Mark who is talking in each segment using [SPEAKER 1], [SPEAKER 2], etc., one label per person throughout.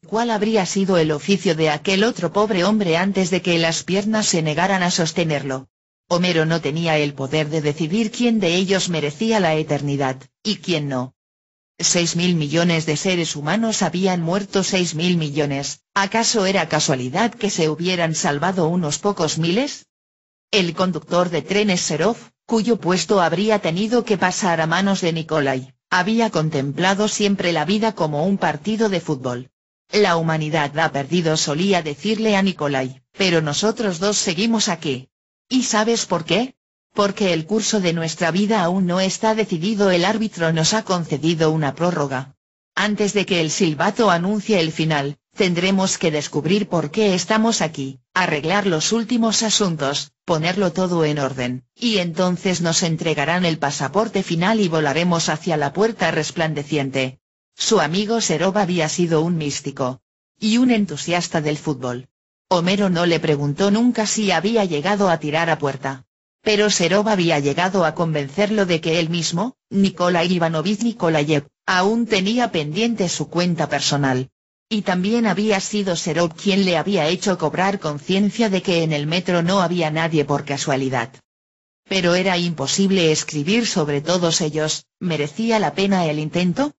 [SPEAKER 1] ¿Cuál habría sido el oficio de aquel otro pobre hombre antes de que las piernas se negaran a sostenerlo? Homero no tenía el poder de decidir quién de ellos merecía la eternidad, y quién no. 6.000 millones de seres humanos habían muerto 6.000 millones, ¿acaso era casualidad que se hubieran salvado unos pocos miles? El conductor de trenes Serov, cuyo puesto habría tenido que pasar a manos de Nikolai, había contemplado siempre la vida como un partido de fútbol. La humanidad ha perdido, solía decirle a Nikolai, pero nosotros dos seguimos aquí. ¿Y sabes por qué? Porque el curso de nuestra vida aún no está decidido. El árbitro nos ha concedido una prórroga. Antes de que el silbato anuncie el final, tendremos que descubrir por qué estamos aquí, arreglar los últimos asuntos, ponerlo todo en orden, y entonces nos entregarán el pasaporte final y volaremos hacia la puerta resplandeciente. Su amigo Serov había sido un místico y un entusiasta del fútbol. Homero no le preguntó nunca si había llegado a tirar a puerta. Pero Serov había llegado a convencerlo de que él mismo, Nikolai Ivanovich Nikolayev, aún tenía pendiente su cuenta personal. Y también había sido Serov quien le había hecho cobrar conciencia de que en el metro no había nadie por casualidad. Pero era imposible escribir sobre todos ellos. ¿Merecía la pena el intento?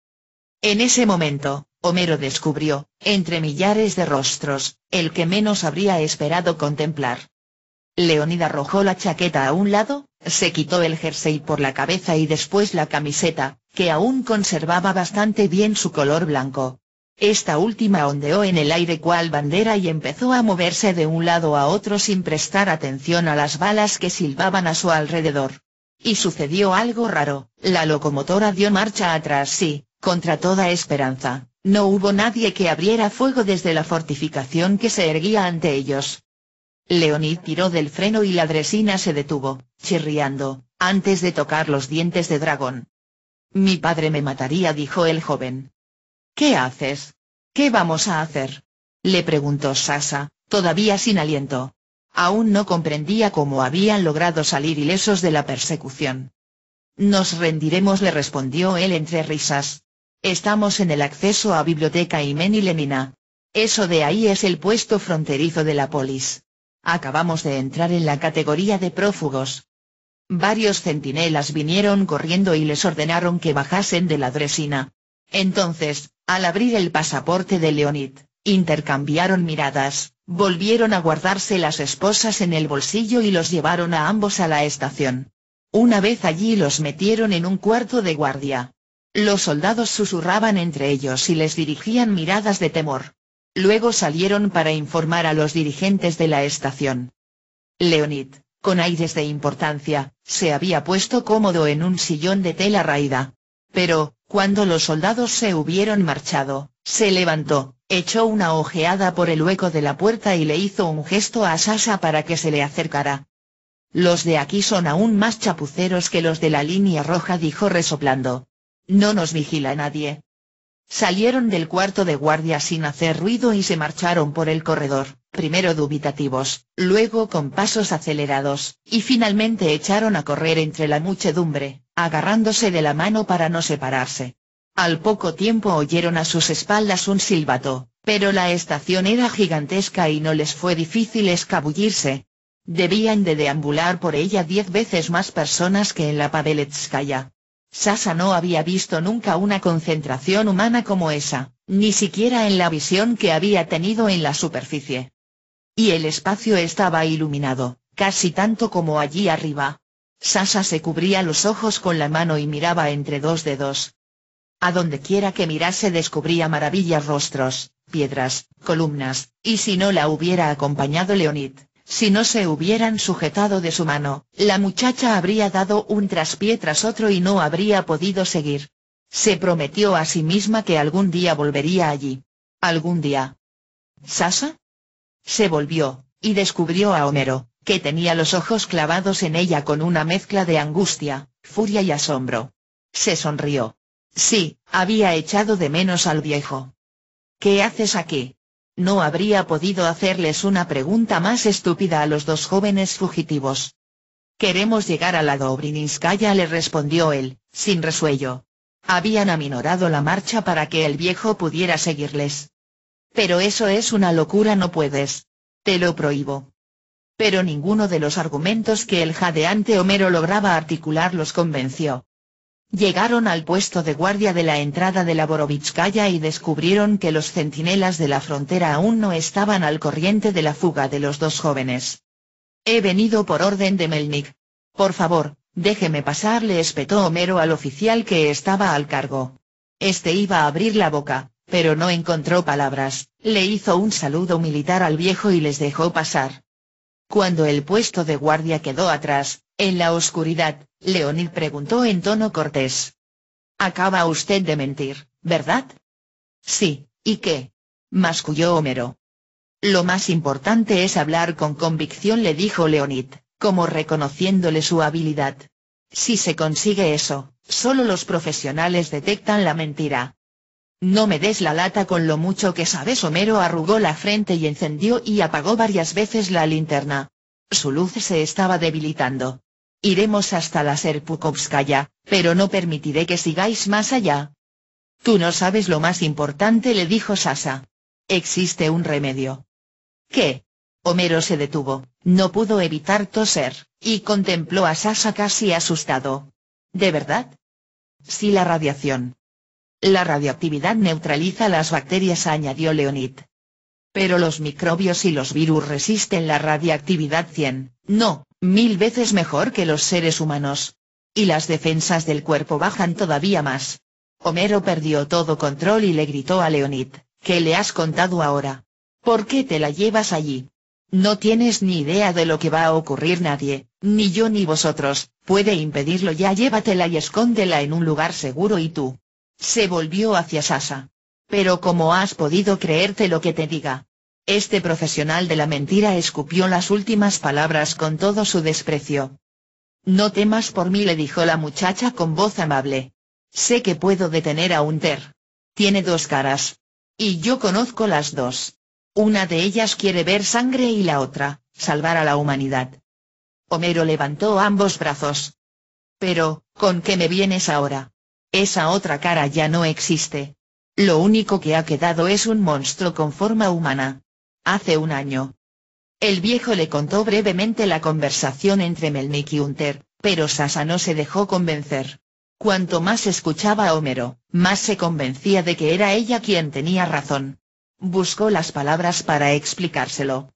[SPEAKER 1] En ese momento, Homero descubrió, entre millares de rostros, el que menos habría esperado contemplar. Leonid arrojó la chaqueta a un lado, se quitó el jersey por la cabeza y después la camiseta, que aún conservaba bastante bien su color blanco. Esta última ondeó en el aire cual bandera y empezó a moverse de un lado a otro sin prestar atención a las balas que silbaban a su alrededor. Y sucedió algo raro, la locomotora dio marcha atrás. Sí, contra toda esperanza, no hubo nadie que abriera fuego desde la fortificación que se erguía ante ellos. Leonid tiró del freno y la dresina se detuvo, chirriando, antes de tocar los dientes de dragón. Mi padre me mataría, dijo el joven. ¿Qué haces? ¿Qué vamos a hacer? Le preguntó Sasha, todavía sin aliento. Aún no comprendía cómo habían logrado salir ilesos de la persecución. Nos rendiremos, le respondió él entre risas. Estamos en el acceso a Biblioteca Imeni Lenina. Eso de ahí es el puesto fronterizo de la polis. Acabamos de entrar en la categoría de prófugos. Varios centinelas vinieron corriendo y les ordenaron que bajasen de la dresina. Entonces, al abrir el pasaporte de Leonid, intercambiaron miradas, volvieron a guardarse las esposas en el bolsillo y los llevaron a ambos a la estación. Una vez allí los metieron en un cuarto de guardia. Los soldados susurraban entre ellos y les dirigían miradas de temor. Luego salieron para informar a los dirigentes de la estación. Leonid, con aires de importancia, se había puesto cómodo en un sillón de tela raída. Pero, cuando los soldados se hubieron marchado, se levantó, echó una ojeada por el hueco de la puerta y le hizo un gesto a Sasha para que se le acercara. Los de aquí son aún más chapuceros que los de la línea roja, dijo resoplando. No nos vigila nadie. Salieron del cuarto de guardia sin hacer ruido y se marcharon por el corredor, primero dubitativos, luego con pasos acelerados, y finalmente echaron a correr entre la muchedumbre, agarrándose de la mano para no separarse. Al poco tiempo oyeron a sus espaldas un silbato, pero la estación era gigantesca y no les fue difícil escabullirse. Debían de deambular por ella 10 veces más personas que en la Paveletskaya. Sasha no había visto nunca una concentración humana como esa, ni siquiera en la visión que había tenido en la superficie. Y el espacio estaba iluminado, casi tanto como allí arriba. Sasha se cubría los ojos con la mano y miraba entre dos dedos. A donde quiera que mirase descubría maravillas, rostros, piedras, columnas, y si no la hubiera acompañado Leonid, si no se hubieran sujetado de su mano, la muchacha habría dado un traspié tras otro y no habría podido seguir. Se prometió a sí misma que algún día volvería allí. ¿Algún día? ¿Sasha? Se volvió, y descubrió a Homero, que tenía los ojos clavados en ella con una mezcla de angustia, furia y asombro. Se sonrió. Sí, había echado de menos al viejo. ¿Qué haces aquí? No habría podido hacerles una pregunta más estúpida a los dos jóvenes fugitivos. Queremos llegar a la Dobrinskaya, le respondió él, sin resuello. Habían aminorado la marcha para que el viejo pudiera seguirles. Pero eso es una locura, no puedes. Te lo prohíbo. Pero ninguno de los argumentos que el jadeante Homero lograba articular los convenció. Llegaron al puesto de guardia de la entrada de la Borovitskaya y descubrieron que los centinelas de la frontera aún no estaban al corriente de la fuga de los dos jóvenes. He venido por orden de Melnik. Por favor, déjeme pasar, le espetó Homero al oficial que estaba al cargo. Este iba a abrir la boca, pero no encontró palabras, le hizo un saludo militar al viejo y les dejó pasar. Cuando el puesto de guardia quedó atrás, en la oscuridad, Leonid preguntó en tono cortés. Acaba usted de mentir, ¿verdad? Sí, ¿y qué? Masculló Homero. Lo más importante es hablar con convicción, le dijo Leonid, como reconociéndole su habilidad. Si se consigue eso, solo los profesionales detectan la mentira. No me des la lata con lo mucho que sabes. Homero arrugó la frente y encendió y apagó varias veces la linterna. Su luz se estaba debilitando. Iremos hasta la Serpukovskaya, pero no permitiré que sigáis más allá. Tú no sabes lo más importante, le dijo Sasha. Existe un remedio. ¿Qué? Homero se detuvo, no pudo evitar toser, y contempló a Sasha casi asustado. ¿De verdad? Sí, la radiación. La radioactividad neutraliza las bacterias, añadió Leonid. Pero los microbios y los virus resisten la radiactividad 100, no, 1000 veces mejor que los seres humanos. Y las defensas del cuerpo bajan todavía más. Homero perdió todo control y le gritó a Leonid, ¿qué le has contado ahora? ¿Por qué te la llevas allí? No tienes ni idea de lo que va a ocurrir. Nadie, ni yo ni vosotros, puede impedirlo. Ya llévatela y escóndela en un lugar seguro. ¿Y tú? Se volvió hacia Sasha. Pero ¿cómo has podido creerte lo que te diga? Este profesional de la mentira escupió las últimas palabras con todo su desprecio. No temas por mí, le dijo la muchacha con voz amable. Sé que puedo detener a Hunter. Tiene dos caras. Y yo conozco las dos. Una de ellas quiere ver sangre y la otra, salvar a la humanidad. Homero levantó ambos brazos. Pero, ¿con qué me vienes ahora? Esa otra cara ya no existe. Lo único que ha quedado es un monstruo con forma humana. Hace un año. El viejo le contó brevemente la conversación entre Melnik y Hunter, pero Sasha no se dejó convencer. Cuanto más escuchaba a Homero, más se convencía de que era ella quien tenía razón. Buscó las palabras para explicárselo.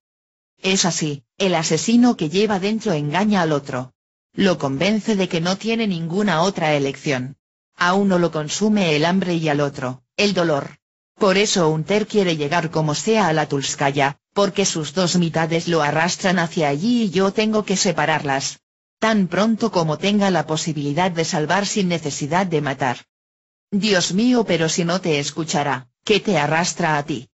[SPEAKER 1] Es así, el asesino que lleva dentro engaña al otro. Lo convence de que no tiene ninguna otra elección. A uno lo consume el hambre y al otro, el dolor. Por eso Hunter quiere llegar como sea a la Tulskaya, porque sus dos mitades lo arrastran hacia allí y yo tengo que separarlas. Tan pronto como tenga la posibilidad de salvar sin necesidad de matar. Dios mío, pero si no te escuchará, ¿qué te arrastra a ti?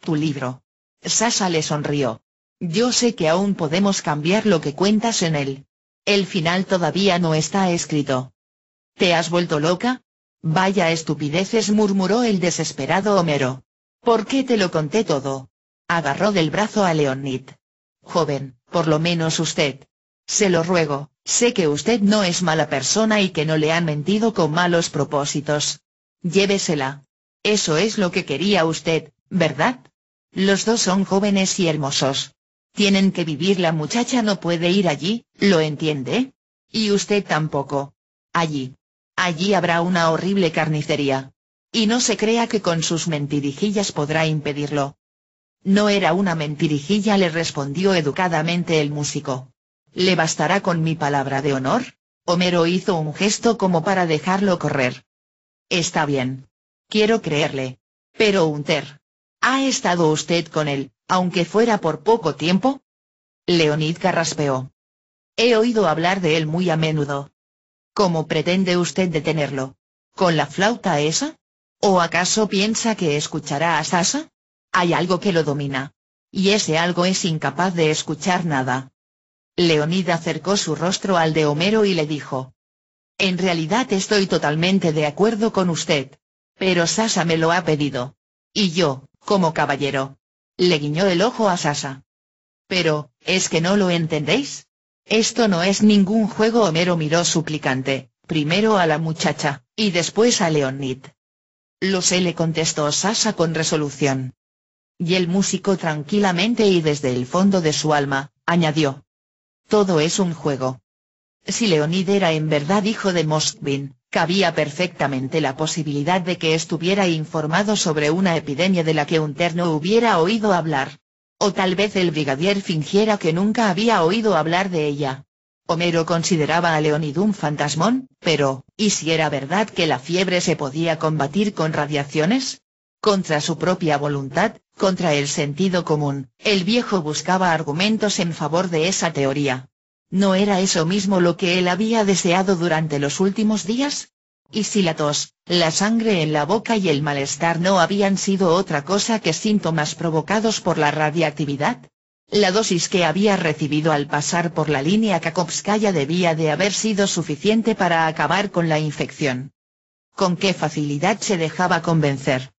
[SPEAKER 1] Tu libro. Sasha le sonrió. Yo sé que aún podemos cambiar lo que cuentas en él. El final todavía no está escrito. ¿Te has vuelto loca? Vaya estupideces, murmuró el desesperado Homero. ¿Por qué te lo conté todo? Agarró del brazo a Leonid. Joven, por lo menos usted. Se lo ruego, sé que usted no es mala persona y que no le han mentido con malos propósitos. Llévesela. Eso es lo que quería usted, ¿verdad? Los dos son jóvenes y hermosos. Tienen que vivir. La muchacha no puede ir allí, ¿lo entiende? Y usted tampoco. Allí. Allí habrá una horrible carnicería. Y no se crea que con sus mentirijillas podrá impedirlo. No era una mentirijilla, le respondió educadamente el músico. ¿Le bastará con mi palabra de honor? Homero hizo un gesto como para dejarlo correr. Está bien. Quiero creerle. Pero Hunter. ¿Ha estado usted con él, aunque fuera por poco tiempo? Leonid carraspeó. He oído hablar de él muy a menudo. ¿Cómo pretende usted detenerlo? ¿Con la flauta esa? ¿O acaso piensa que escuchará a Sasha? Hay algo que lo domina. Y ese algo es incapaz de escuchar nada. Leonid acercó su rostro al de Homero y le dijo. En realidad estoy totalmente de acuerdo con usted. Pero Sasha me lo ha pedido. Y yo, como caballero. Le guiñó el ojo a Sasha. Pero, ¿es que no lo entendéis? Esto no es ningún juego. Homero miró suplicante, primero a la muchacha, y después a Leonid. Lo sé, le contestó Sasha con resolución. Y el músico tranquilamente y desde el fondo de su alma, añadió. Todo es un juego. Si Leonid era en verdad hijo de Moskvin, cabía perfectamente la posibilidad de que estuviera informado sobre una epidemia de la que Hunter no hubiera oído hablar. O tal vez el brigadier fingiera que nunca había oído hablar de ella. Homero consideraba a Leonid un fantasmón, pero, ¿y si era verdad que la fiebre se podía combatir con radiaciones? Contra su propia voluntad, contra el sentido común, el viejo buscaba argumentos en favor de esa teoría. ¿No era eso mismo lo que él había deseado durante los últimos días? ¿Y si la tos, la sangre en la boca y el malestar no habían sido otra cosa que síntomas provocados por la radiactividad? La dosis que había recibido al pasar por la línea Kakovskaya debía de haber sido suficiente para acabar con la infección. ¿Con qué facilidad se dejaba convencer?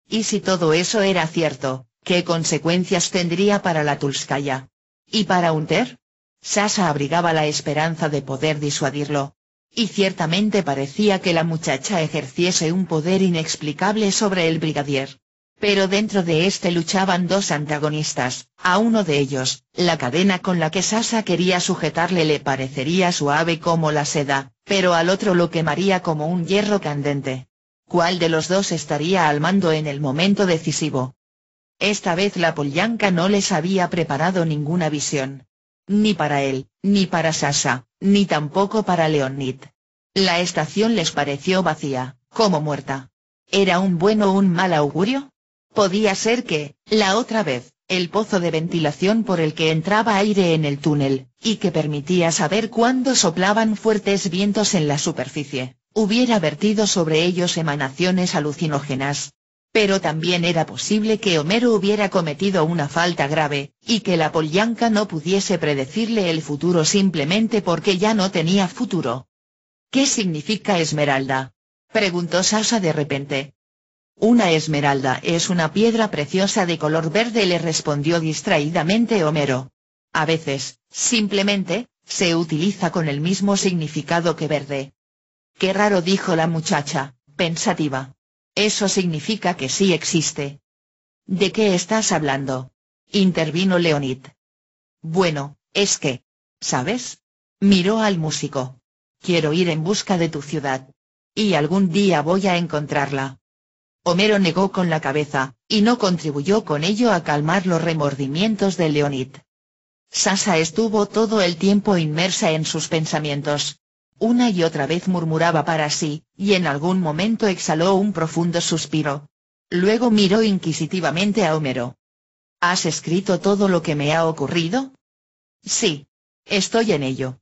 [SPEAKER 1] ¿Y si todo eso era cierto, qué consecuencias tendría para la Tulskaya? ¿Y para Hunter? Sasha abrigaba la esperanza de poder disuadirlo. Y ciertamente parecía que la muchacha ejerciese un poder inexplicable sobre el brigadier. Pero dentro de este luchaban dos antagonistas, a uno de ellos, la cadena con la que Sasha quería sujetarle le parecería suave como la seda, pero al otro lo quemaría como un hierro candente. ¿Cuál de los dos estaría al mando en el momento decisivo? Esta vez la Polyanka no les había preparado ninguna visión. Ni para él, ni para Sasha, ni tampoco para Leonid. La estación les pareció vacía, como muerta. ¿Era un buen o un mal augurio? Podía ser que, la otra vez, el pozo de ventilación por el que entraba aire en el túnel, y que permitía saber cuándo soplaban fuertes vientos en la superficie, hubiera vertido sobre ellos emanaciones alucinógenas. Pero también era posible que Homero hubiera cometido una falta grave, y que la Polyanka no pudiese predecirle el futuro simplemente porque ya no tenía futuro. ¿Qué significa esmeralda?, preguntó Sasha de repente. Una esmeralda es una piedra preciosa de color verde, le respondió distraídamente Homero. A veces, simplemente, se utiliza con el mismo significado que verde. Qué raro, dijo la muchacha, pensativa. Eso significa que sí existe. ¿De qué estás hablando?, intervino Leonid. Bueno, es que, ¿sabes? Miró al músico. Quiero ir en busca de tu ciudad. Y algún día voy a encontrarla. Homero negó con la cabeza, y no contribuyó con ello a calmar los remordimientos de Leonid. Sasha estuvo todo el tiempo inmersa en sus pensamientos. Una y otra vez murmuraba para sí, y en algún momento exhaló un profundo suspiro. Luego miró inquisitivamente a Homero. ¿Has escrito todo lo que me ha ocurrido? Sí. Estoy en ello.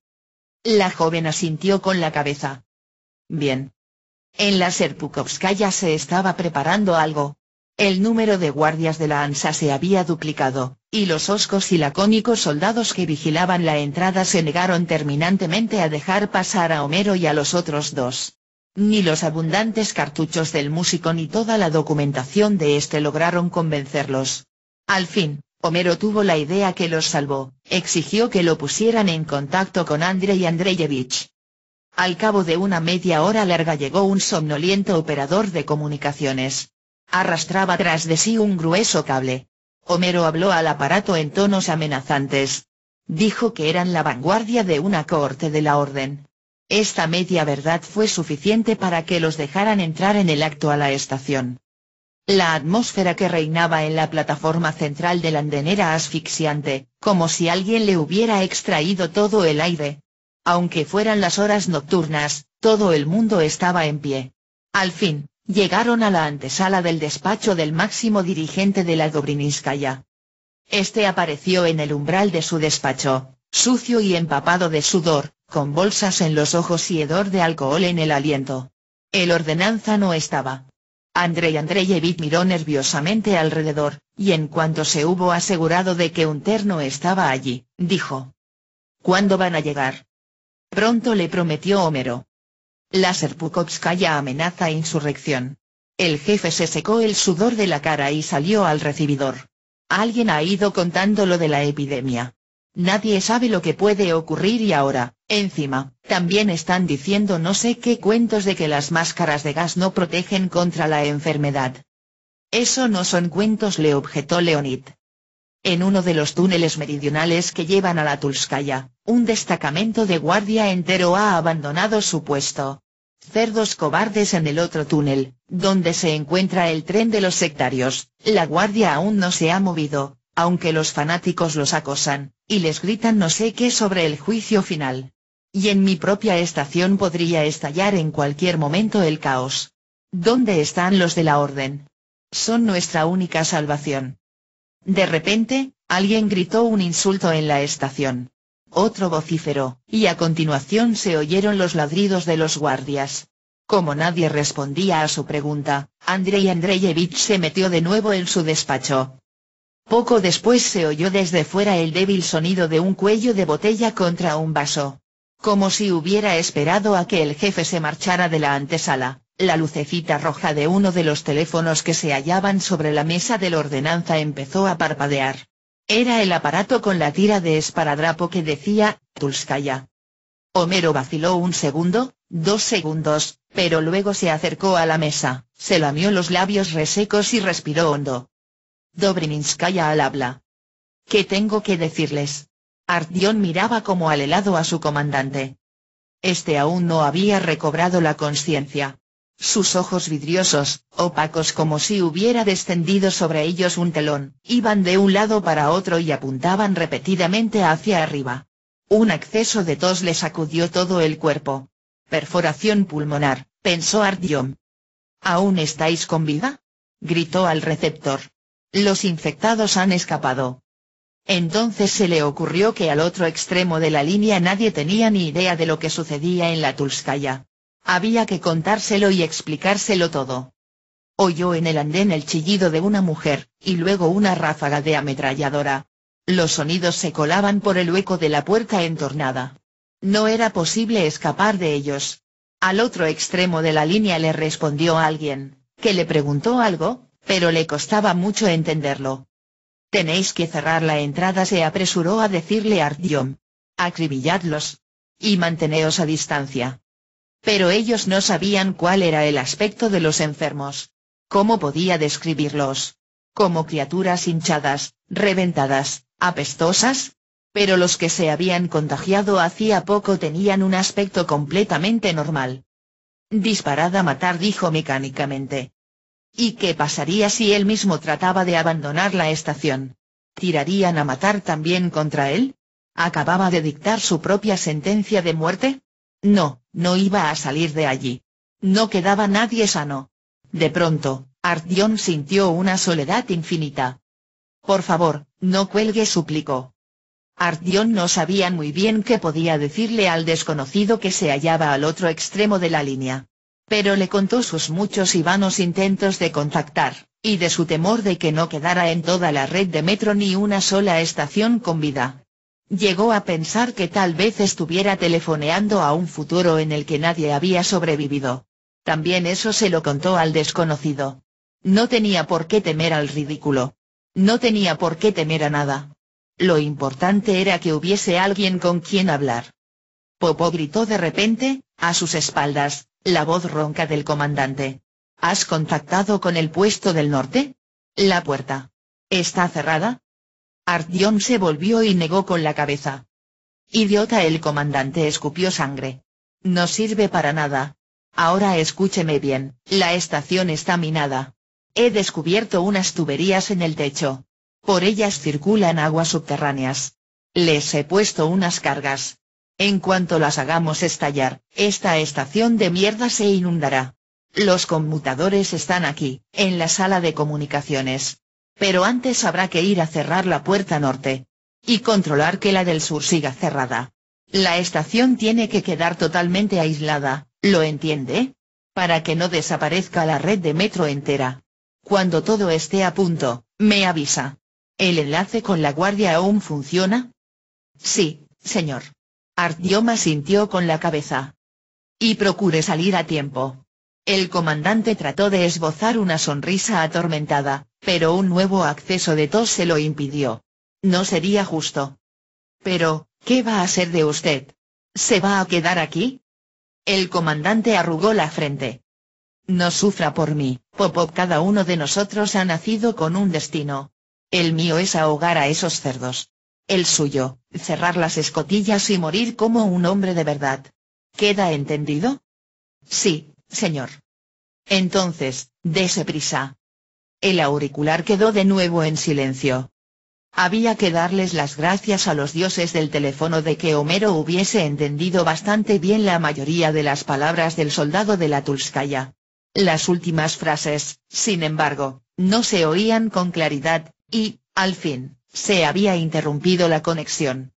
[SPEAKER 1] La joven asintió con la cabeza. Bien. En la Serpukovskaya se estaba preparando algo. El número de guardias de la ANSA se había duplicado, y los hoscos y lacónicos soldados que vigilaban la entrada se negaron terminantemente a dejar pasar a Homero y a los otros dos. Ni los abundantes cartuchos del músico ni toda la documentación de este lograron convencerlos. Al fin, Homero tuvo la idea que los salvó, exigió que lo pusieran en contacto con Andrei Andreyevich. Al cabo de una media hora larga llegó un somnoliento operador de comunicaciones. Arrastraba tras de sí un grueso cable. Homero habló al aparato en tonos amenazantes. Dijo que eran la vanguardia de una cohorte de la orden. Esta media verdad fue suficiente para que los dejaran entrar en el acto a la estación. La atmósfera que reinaba en la plataforma central del andén era asfixiante, como si alguien le hubiera extraído todo el aire. Aunque fueran las horas nocturnas, todo el mundo estaba en pie. Al fin, llegaron a la antesala del despacho del máximo dirigente de la Dobrinskaya. Este apareció en el umbral de su despacho, sucio y empapado de sudor, con bolsas en los ojos y hedor de alcohol en el aliento. El ordenanza no estaba. Andrei Andreyevich miró nerviosamente alrededor, y en cuanto se hubo asegurado de que Hunter no estaba allí, dijo. ¿Cuándo van a llegar? Pronto, le prometió Homero. La Serpukovskaya amenaza insurrección. El jefe se secó el sudor de la cara y salió al recibidor. Alguien ha ido contando lo de la epidemia. Nadie sabe lo que puede ocurrir y ahora, encima, también están diciendo no sé qué cuentos de que las máscaras de gas no protegen contra la enfermedad. Eso no son cuentos, le objetó Leonid. En uno de los túneles meridionales que llevan a la Tulskaya, un destacamento de guardia entero ha abandonado su puesto. Cerdos cobardes. En el otro túnel, donde se encuentra el tren de los sectarios, la guardia aún no se ha movido, aunque los fanáticos los acosan, y les gritan no sé qué sobre el juicio final. Y en mi propia estación podría estallar en cualquier momento el caos. ¿Dónde están los de la orden? Son nuestra única salvación. De repente, alguien gritó un insulto en la estación. Otro vociferó, y a continuación se oyeron los ladridos de los guardias. Como nadie respondía a su pregunta, Andrei Andreyevich se metió de nuevo en su despacho. Poco después se oyó desde fuera el débil sonido de un cuello de botella contra un vaso. Como si hubiera esperado a que el jefe se marchara de la antesala, la lucecita roja de uno de los teléfonos que se hallaban sobre la mesa de la ordenanza empezó a parpadear. Era el aparato con la tira de esparadrapo que decía, Tulskaya. Homero vaciló un segundo, 2 segundos, pero luego se acercó a la mesa, se lamió los labios resecos y respiró hondo. Dobrinskaya al habla. ¿Qué tengo que decirles? Artyom miraba como al helado a su comandante. Este aún no había recobrado la conciencia. Sus ojos vidriosos, opacos como si hubiera descendido sobre ellos un telón, iban de un lado para otro y apuntaban repetidamente hacia arriba. Un acceso de tos le sacudió todo el cuerpo. Perforación pulmonar, pensó Artyom. ¿Aún estáis con vida? Gritó al receptor. Los infectados han escapado. Entonces se le ocurrió que al otro extremo de la línea nadie tenía ni idea de lo que sucedía en la Tulskaya. Había que contárselo y explicárselo todo. Oyó en el andén el chillido de una mujer, y luego una ráfaga de ametralladora. Los sonidos se colaban por el hueco de la puerta entornada. No era posible escapar de ellos. Al otro extremo de la línea le respondió alguien, que le preguntó algo, pero le costaba mucho entenderlo. Tenéis que cerrar la entrada, se apresuró a decirle Artyom. Acribilladlos. Y manteneos a distancia. Pero ellos no sabían cuál era el aspecto de los enfermos. ¿Cómo podía describirlos? Como criaturas hinchadas, reventadas, apestosas. Pero los que se habían contagiado hacía poco tenían un aspecto completamente normal. Disparad a matar, dijo mecánicamente. ¿Y qué pasaría si él mismo trataba de abandonar la estación? ¿Tirarían a matar también contra él? ¿Acababa de dictar su propia sentencia de muerte? No, no iba a salir de allí. No quedaba nadie sano. De pronto, Artyom sintió una soledad infinita. Por favor, no cuelgue, suplicó. Artyom no sabía muy bien qué podía decirle al desconocido que se hallaba al otro extremo de la línea. Pero le contó sus muchos y vanos intentos de contactar, y de su temor de que no quedara en toda la red de metro ni una sola estación con vida. Llegó a pensar que tal vez estuviera telefoneando a un futuro en el que nadie había sobrevivido. También eso se lo contó al desconocido. No tenía por qué temer al ridículo. No tenía por qué temer a nada. Lo importante era que hubiese alguien con quien hablar. Popó, gritó de repente, a sus espaldas, la voz ronca del comandante. ¿Has contactado con el puesto del norte? La puerta. ¿Está cerrada? Artyom se volvió y negó con la cabeza. Idiota, el comandante escupió sangre. No sirve para nada. Ahora escúcheme bien, la estación está minada. He descubierto unas tuberías en el techo. Por ellas circulan aguas subterráneas. Les he puesto unas cargas. En cuanto las hagamos estallar, esta estación de mierda se inundará. Los conmutadores están aquí, en la sala de comunicaciones. Pero antes habrá que ir a cerrar la puerta norte. Y controlar que la del sur siga cerrada. La estación tiene que quedar totalmente aislada, ¿lo entiende? Para que no desaparezca la red de metro entera. Cuando todo esté a punto, me avisa. ¿El enlace con la guardia aún funciona? Sí, señor. Artyom asintió con la cabeza. Y procure salir a tiempo. El comandante trató de esbozar una sonrisa atormentada, pero un nuevo acceso de tos se lo impidió. No sería justo. Pero, ¿qué va a ser de usted? ¿Se va a quedar aquí? El comandante arrugó la frente. No sufra por mí, Popov. Cada uno de nosotros ha nacido con un destino. El mío es ahogar a esos cerdos. El suyo, cerrar las escotillas y morir como un hombre de verdad. ¿Queda entendido? Sí, señor. Entonces, dese prisa. El auricular quedó de nuevo en silencio. Había que darles las gracias a los dioses del teléfono de que Homero hubiese entendido bastante bien la mayoría de las palabras del soldado de la Tulskaya. Las últimas frases, sin embargo, no se oían con claridad, y, al fin, se había interrumpido la conexión.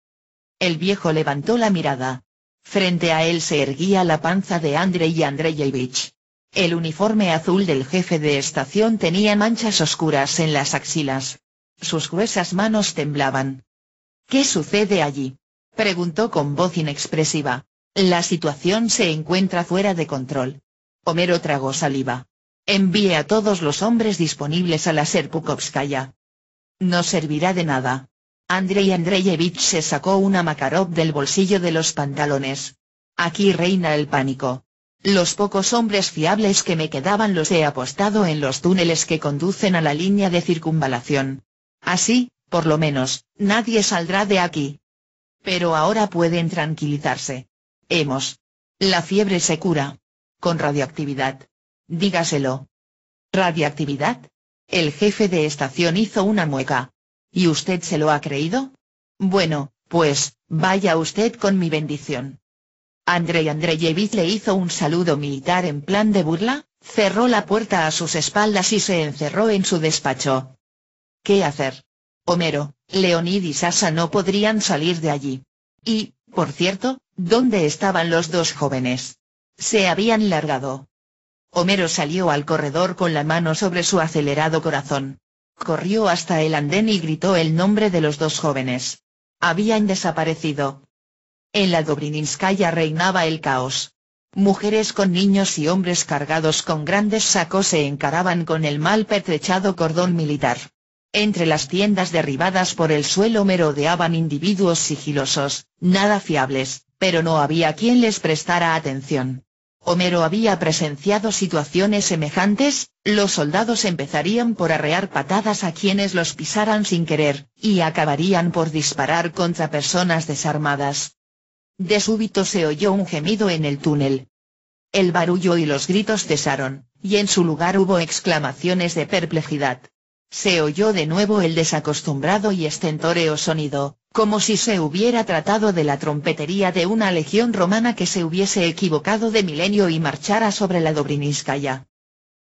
[SPEAKER 1] El viejo levantó la mirada. Frente a él se erguía la panza de Andrei Andreyevich. El uniforme azul del jefe de estación tenía manchas oscuras en las axilas. Sus gruesas manos temblaban. ¿Qué sucede allí?, preguntó con voz inexpresiva. La situación se encuentra fuera de control. Homero tragó saliva. Envíe a todos los hombres disponibles a la Serpukovskaya. No servirá de nada. Andrei Andreyevich se sacó una Makarov del bolsillo de los pantalones. Aquí reina el pánico. Los pocos hombres fiables que me quedaban los he apostado en los túneles que conducen a la línea de circunvalación. Así, por lo menos, nadie saldrá de aquí. Pero ahora pueden tranquilizarse. La fiebre se cura. Con radioactividad. Dígaselo. ¿Radiactividad? El jefe de estación hizo una mueca. ¿Y usted se lo ha creído? Bueno, pues, vaya usted con mi bendición. Andrei Andreyevich le hizo un saludo militar en plan de burla, cerró la puerta a sus espaldas y se encerró en su despacho. ¿Qué hacer? Homero, Leonid y Sasha no podrían salir de allí. Y, por cierto, ¿dónde estaban los dos jóvenes? Se habían largado. Homero salió al corredor con la mano sobre su acelerado corazón. Corrió hasta el andén y gritó el nombre de los dos jóvenes. Habían desaparecido. En la Dobrinskaya reinaba el caos. Mujeres con niños y hombres cargados con grandes sacos se encaraban con el mal pertrechado cordón militar. Entre las tiendas derribadas por el suelo merodeaban individuos sigilosos, nada fiables, pero no había quien les prestara atención. Homero había presenciado situaciones semejantes. Los soldados empezarían por arrear patadas a quienes los pisaran sin querer, y acabarían por disparar contra personas desarmadas. De súbito se oyó un gemido en el túnel. El barullo y los gritos cesaron, y en su lugar hubo exclamaciones de perplejidad. Se oyó de nuevo el desacostumbrado y estentoreo sonido, como si se hubiera tratado de la trompetería de una legión romana que se hubiese equivocado de milenio y marchara sobre la Dobrinskaya.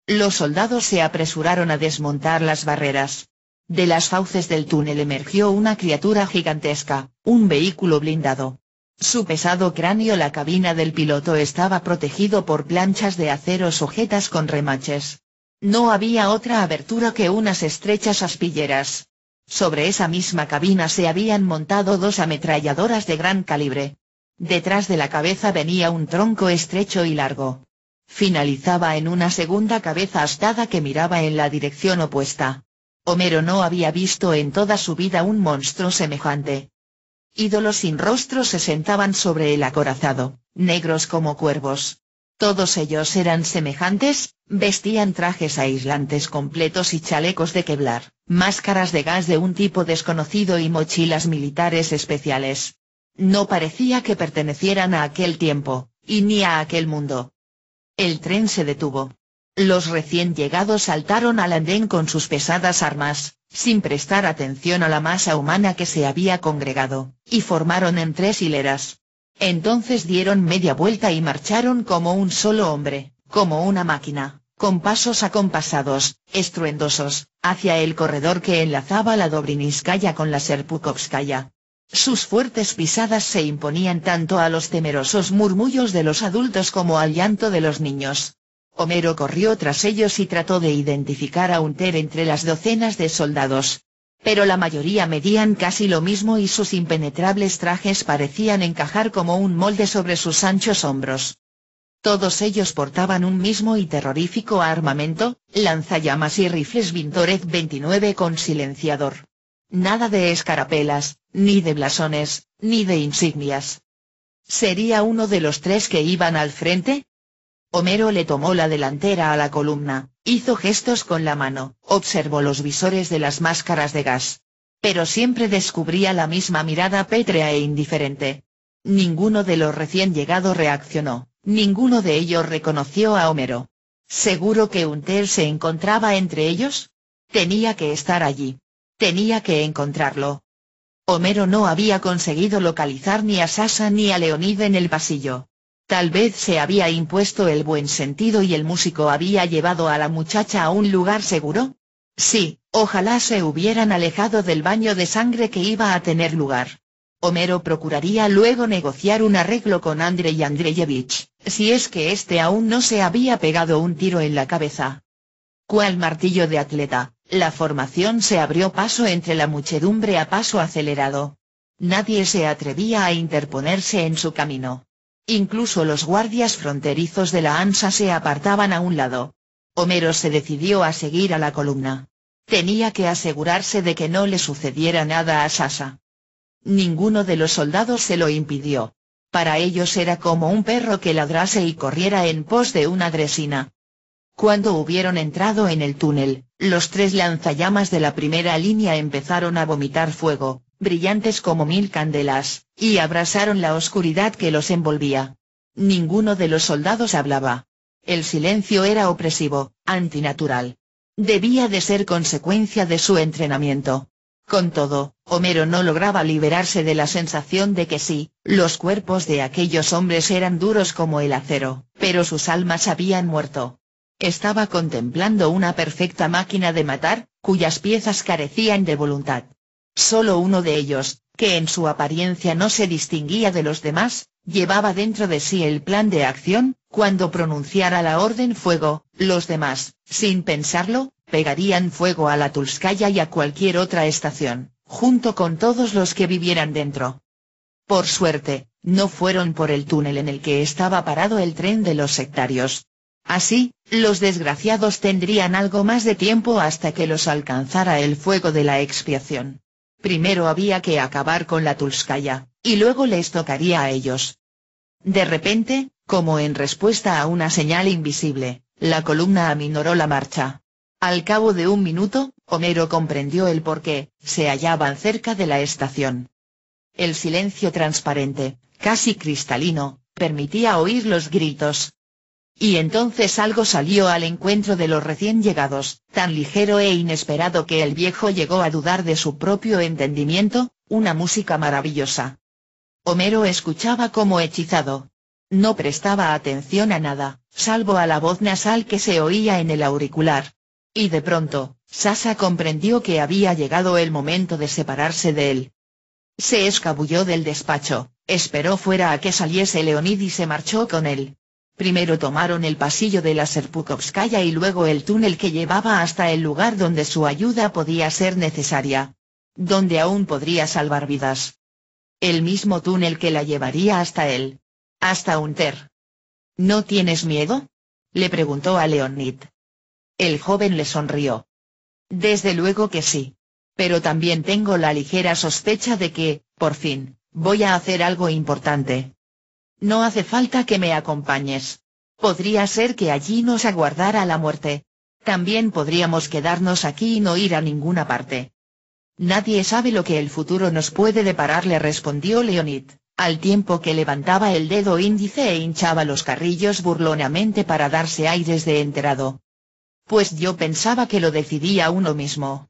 [SPEAKER 1] Los soldados se apresuraron a desmontar las barreras. De las fauces del túnel emergió una criatura gigantesca, un vehículo blindado. Su pesado cráneo, la cabina del piloto, estaba protegido por planchas de acero sujetas con remaches. No había otra abertura que unas estrechas aspilleras. Sobre esa misma cabina se habían montado dos ametralladoras de gran calibre. Detrás de la cabeza venía un tronco estrecho y largo. Finalizaba en una segunda cabeza astada que miraba en la dirección opuesta. Homero no había visto en toda su vida un monstruo semejante. Ídolos sin rostro se sentaban sobre el acorazado, negros como cuervos. Todos ellos eran semejantes, vestían trajes aislantes completos y chalecos de Kevlar, máscaras de gas de un tipo desconocido y mochilas militares especiales. No parecía que pertenecieran a aquel tiempo, y ni a aquel mundo. El tren se detuvo. Los recién llegados saltaron al andén con sus pesadas armas, sin prestar atención a la masa humana que se había congregado, y formaron en 3 hileras. Entonces dieron media vuelta y marcharon como un solo hombre, como una máquina, con pasos acompasados, estruendosos, hacia el corredor que enlazaba la Dobrinskaya con la Serpukovskaya. Sus fuertes pisadas se imponían tanto a los temerosos murmullos de los adultos como al llanto de los niños. Homero corrió tras ellos y trató de identificar a Hunter entre las docenas de soldados. Pero la mayoría medían casi lo mismo y sus impenetrables trajes parecían encajar como un molde sobre sus anchos hombros. Todos ellos portaban un mismo y terrorífico armamento, lanzallamas y rifles Vintorez 29 con silenciador. Nada de escarapelas, ni de blasones, ni de insignias. ¿Sería uno de los 3 que iban al frente? Homero le tomó la delantera a la columna, hizo gestos con la mano, observó los visores de las máscaras de gas. Pero siempre descubría la misma mirada pétrea e indiferente. Ninguno de los recién llegados reaccionó, ninguno de ellos reconoció a Homero. ¿Seguro que Unter se encontraba entre ellos? Tenía que estar allí. Tenía que encontrarlo. Homero no había conseguido localizar ni a Sasha ni a Leonid en el pasillo. Tal vez se había impuesto el buen sentido y el músico había llevado a la muchacha a un lugar seguro. Sí, ojalá se hubieran alejado del baño de sangre que iba a tener lugar. Homero procuraría luego negociar un arreglo con Andrei Andreyevich, si es que éste aún no se había pegado un tiro en la cabeza. Cual martillo de atleta, la formación se abrió paso entre la muchedumbre a paso acelerado. Nadie se atrevía a interponerse en su camino. Incluso los guardias fronterizos de la ANSA se apartaban a un lado. Homero se decidió a seguir a la columna. Tenía que asegurarse de que no le sucediera nada a Sasha. Ninguno de los soldados se lo impidió. Para ellos era como un perro que ladrase y corriera en pos de una dresina. Cuando hubieron entrado en el túnel, los 3 lanzallamas de la primera línea empezaron a vomitar fuego, brillantes como 1000 candelas, y abrasaron la oscuridad que los envolvía. Ninguno de los soldados hablaba. El silencio era opresivo, antinatural. Debía de ser consecuencia de su entrenamiento. Con todo, Homero no lograba liberarse de la sensación de que sí, los cuerpos de aquellos hombres eran duros como el acero, pero sus almas habían muerto. Estaba contemplando una perfecta máquina de matar, cuyas piezas carecían de voluntad. Solo uno de ellos, que en su apariencia no se distinguía de los demás, llevaba dentro de sí el plan de acción. Cuando pronunciara la orden fuego, los demás, sin pensarlo, pegarían fuego a la Tulskaya y a cualquier otra estación, junto con todos los que vivieran dentro. Por suerte, no fueron por el túnel en el que estaba parado el tren de los sectarios. Así, los desgraciados tendrían algo más de tiempo hasta que los alcanzara el fuego de la expiación. Primero había que acabar con la Tulskaya, y luego les tocaría a ellos. De repente, como en respuesta a una señal invisible, la columna aminoró la marcha. Al cabo de un minuto, Homero comprendió el porqué, se hallaban cerca de la estación. El silencio transparente, casi cristalino, permitía oír los gritos. Y entonces algo salió al encuentro de los recién llegados, tan ligero e inesperado que el viejo llegó a dudar de su propio entendimiento, una música maravillosa. Homero escuchaba como hechizado. No prestaba atención a nada, salvo a la voz nasal que se oía en el auricular. Y de pronto, Sasha comprendió que había llegado el momento de separarse de él. Se escabulló del despacho, esperó fuera a que saliese Leonid y se marchó con él. Primero tomaron el pasillo de la Serpukovskaya y luego el túnel que llevaba hasta el lugar donde su ayuda podía ser necesaria. Donde aún podría salvar vidas. El mismo túnel que la llevaría hasta él. Hasta Unter. ¿No tienes miedo?, le preguntó a Leonid. El joven le sonrió. Desde luego que sí. Pero también tengo la ligera sospecha de que, por fin, voy a hacer algo importante. No hace falta que me acompañes. Podría ser que allí nos aguardara la muerte. También podríamos quedarnos aquí y no ir a ninguna parte. Nadie sabe lo que el futuro nos puede deparar, le respondió Leonid, al tiempo que levantaba el dedo índice e hinchaba los carrillos burlonamente para darse aires de enterado. Pues yo pensaba que lo decidía uno mismo.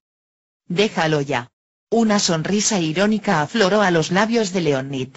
[SPEAKER 1] Déjalo ya. Una sonrisa irónica afloró a los labios de Leonid.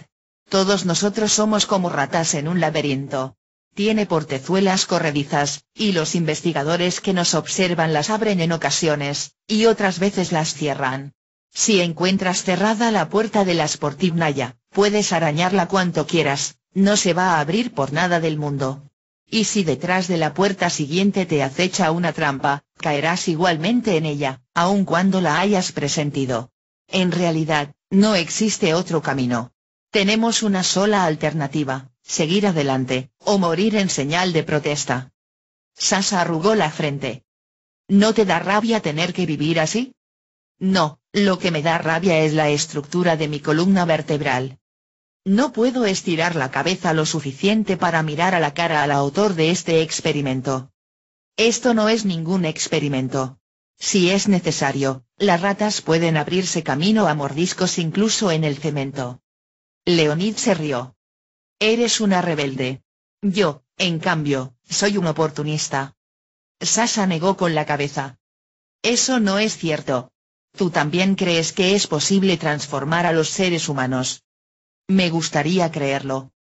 [SPEAKER 1] Todos nosotros somos como ratas en un laberinto. Tiene portezuelas corredizas, y los investigadores que nos observan las abren en ocasiones, y otras veces las cierran. Si encuentras cerrada la puerta de la Sportivnaya, puedes arañarla cuanto quieras, no se va a abrir por nada del mundo. Y si detrás de la puerta siguiente te acecha una trampa, caerás igualmente en ella, aun cuando la hayas presentido. En realidad, no existe otro camino. Tenemos una sola alternativa, seguir adelante, o morir en señal de protesta. Sasha arrugó la frente. ¿No te da rabia tener que vivir así? No, lo que me da rabia es la estructura de mi columna vertebral. No puedo estirar la cabeza lo suficiente para mirar a la cara al autor de este experimento. Esto no es ningún experimento. Si es necesario, las ratas pueden abrirse camino a mordiscos incluso en el cemento. Leonid se rió. Eres una rebelde. Yo, en cambio, soy un oportunista. Sasha negó con la cabeza. Eso no es cierto. ¿Tú también crees que es posible transformar a los seres humanos? Me gustaría creerlo.